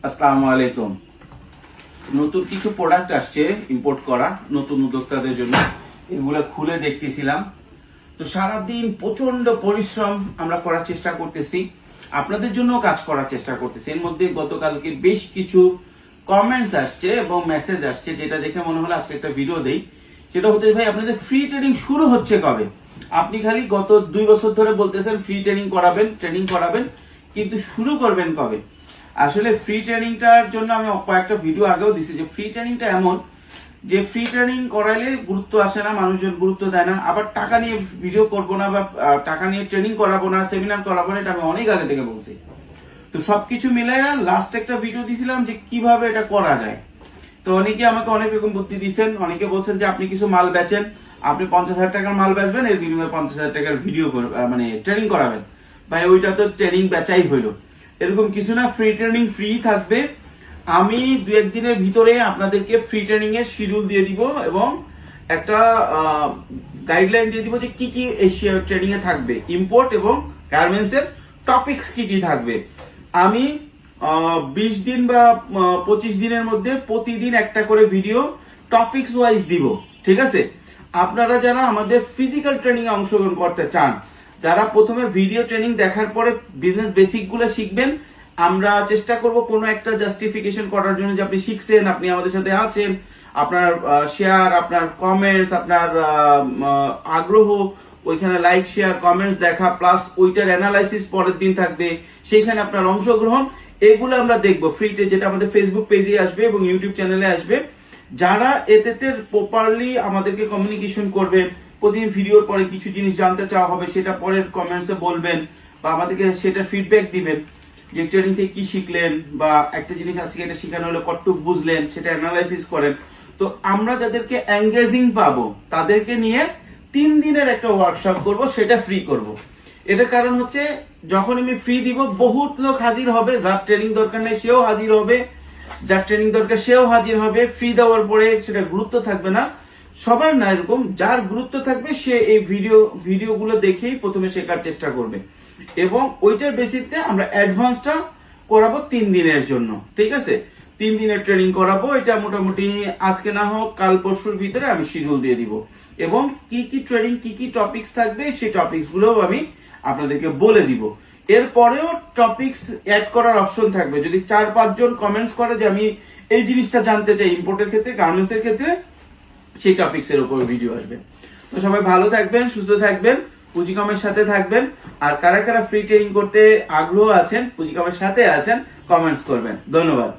আসসালামু আলাইকুম। নতুন কিছু প্রোডাক্ট আসছে ইম্পোর্ট করা নতুন উদ্যোক্তাদের জন্য, এগুলো খুলে দেখতেছিলাম। তো সারাদিন প্রচন্ড পরিশ্রম আমরা করার চেষ্টা করতেছি, আপনাদের জন্য কাজ করার চেষ্টা করতেছি। এর মধ্যে গতকালকে বেশ কিছু কমেন্টস আসছে এবং মেসেজ আসছে, যেটা দেখে মনে হলো আজকে একটা ভিডিও দেই। সেটা হচ্ছে, ভাই আপনাদের ফ্রি ট্রেনিং শুরু হচ্ছে কবে? আপনি খালি গত 2 বছর ধরে বলতেছেন ফ্রি ট্রেনিং করাবেন, কিন্তু শুরু করবেন কবে? আসলে ফ্রি ট্রেনিংটার জন্য আমি কয়েকটা ভিডিও আগেও দিছি যে ফ্রি ট্রেনিংটা এমন যে ফ্রি ট্রেনিং করাইলে গুরুত্ব আসে না, মানুষজন গুরুত্ব দেয় না। আবার টাকা নিয়ে ভিডিও করবো না বা টাকা নিয়ে ট্রেনিং করাবো না, সেমিনার করাবো না, এটা আমি অনেক আগে থেকে বলছি। তো সবকিছু মিলে লাস্ট একটা ভিডিও দিছিলাম যে কিভাবে এটা করা যায়। তো অনেকে আমাকে অনেক রকম বুদ্ধি দিচ্ছেন। অনেকে বলছেন যে আপনি কিছু মাল বেচেন, আপনি 50,000 টাকার মাল বেচবেন, এর বিনিময়ে 50,000 টাকার ভিডিও মানে ট্রেনিং করাবেন। ভাই ওইটা তো ট্রেনিং বেচাই হইলো। এরকম কিছু না, ফ্রি ট্রেনিং ফ্রি থাকবে। আমি 2-1 দিনের ভিতরে আপনাদেরকে ফ্রি ট্রেনিং এর শিডিউল দিয়ে দিব এবং একটা গাইডলাইন দিয়ে দিব যে কি কি এশিয়া ট্রেনিং এ থাকবে, ইম্পোর্ট এবং গার্মেন্টস এর টপিকস কি কি থাকবে। আমি 20 দিন বা 25 দিনের মধ্যে প্রতিদিন একটা করে ভিডিও টপিকস ওয়াইজ দিব, ঠিক আছে? আপনারা যারা আমাদের ফিজিক্যাল ট্রেনিং এ অংশগ্রহণ করতে চান, যারা প্রথমে ভিডিও ট্রেনিং দেখার পরে বিজনেস বেসিক গুলো শিখবেন, আমরা চেষ্টা করব কোনো একটা জাস্টিফিকেশন করার জন্য যে আপনি শিখছেন, আপনি আমাদের সাথে আছেন, আপনার শেয়ার, আপনার কমেন্টস, আপনার আগ্রহ, ওইখানে লাইক শেয়ার কমেন্টস দেখা, প্লাস ওইটার অ্যানালাইসিস পরের দিন থাকবে, সেইখানে আপনার অংশগ্রহণ, এগুলো আমরা দেখবো ফ্রিতে, যেটা আমাদের ফেসবুক পেজে আসবে এবং ইউটিউব চ্যানেলে আসবে। যারা এতে প্রপারলি আমাদেরকে কমিউনিকেশন করবেন, প্রতিদিন ভিডিওর পরে কিছু জিনিস জানতে চাওয়া হবে, সেটা পরের কমেন্টসে বলবেন বা আমাদেরকে সেটা ফিডব্যাক দিবেন যে ট্রেনিং থেকে কি শিখলেন, বা একটা জিনিস আজকে এটা শেখানো হলো কতটুকু বুঝলেন, সেটা অ্যানালাইসিস করেন। তো আমরা যাদেরকে এঙ্গেজিং পাবো তাদেরকে নিয়ে 3 দিনের একটা ওয়ার্কশপ করব, সেটা ফ্রি করব। এটার কারণ হচ্ছে, যখন আমি ফ্রি দিব বহুত লোক হাজির হবে, যার ট্রেনিং দরকার নেই সেও হাজির হবে, যার ট্রেনিং দরকার সেও হাজির হবে। ফ্রি দেওয়ার পরে সেটা গুরুত্ব থাকবে না, সবার না এরকম, যার গুরুত্ব থাকবে সে এই ভিডিওগুলো দেখেই প্রথমে শেখার চেষ্টা করবে এবং ওইটার বেসিসে আমরা অ্যাডভান্সটা করাবো 3 দিনের জন্য, ঠিক আছে? 3 দিনের ট্রেনিং করাবো। এটা মোটামুটি আজকে না হোক কাল পরশুর ভিতরে আমি শিডিউল দিয়ে দিব এবং কি কি ট্রেনিং, কি কি টপিকস থাকবে সেই টপিকস গুলোও আমি আপনাদেরকে বলে দিব। এরপরেও টপিকস অ্যাড করার অপশন থাকবে। যদি 4-5 জন কমেন্টস করে যে আমি এই জিনিসটা জানতে চাই ইম্পোর্টের ক্ষেত্রে, গার্মেন্টস এর ক্ষেত্রে, সেই টপিকস এর উপর ভিডিও আসবে। তো সবাই ভালো থাকবেন, সুস্থ থাকবেন, পুঁজিকমের সাথে থাকবেন। আর কারা কারা ফ্রি ট্রেনিং করতে আগ্রহ আছেন, পুঁজিকমের সাথে আছেন, কমেন্টস করবেন। ধন্যবাদ।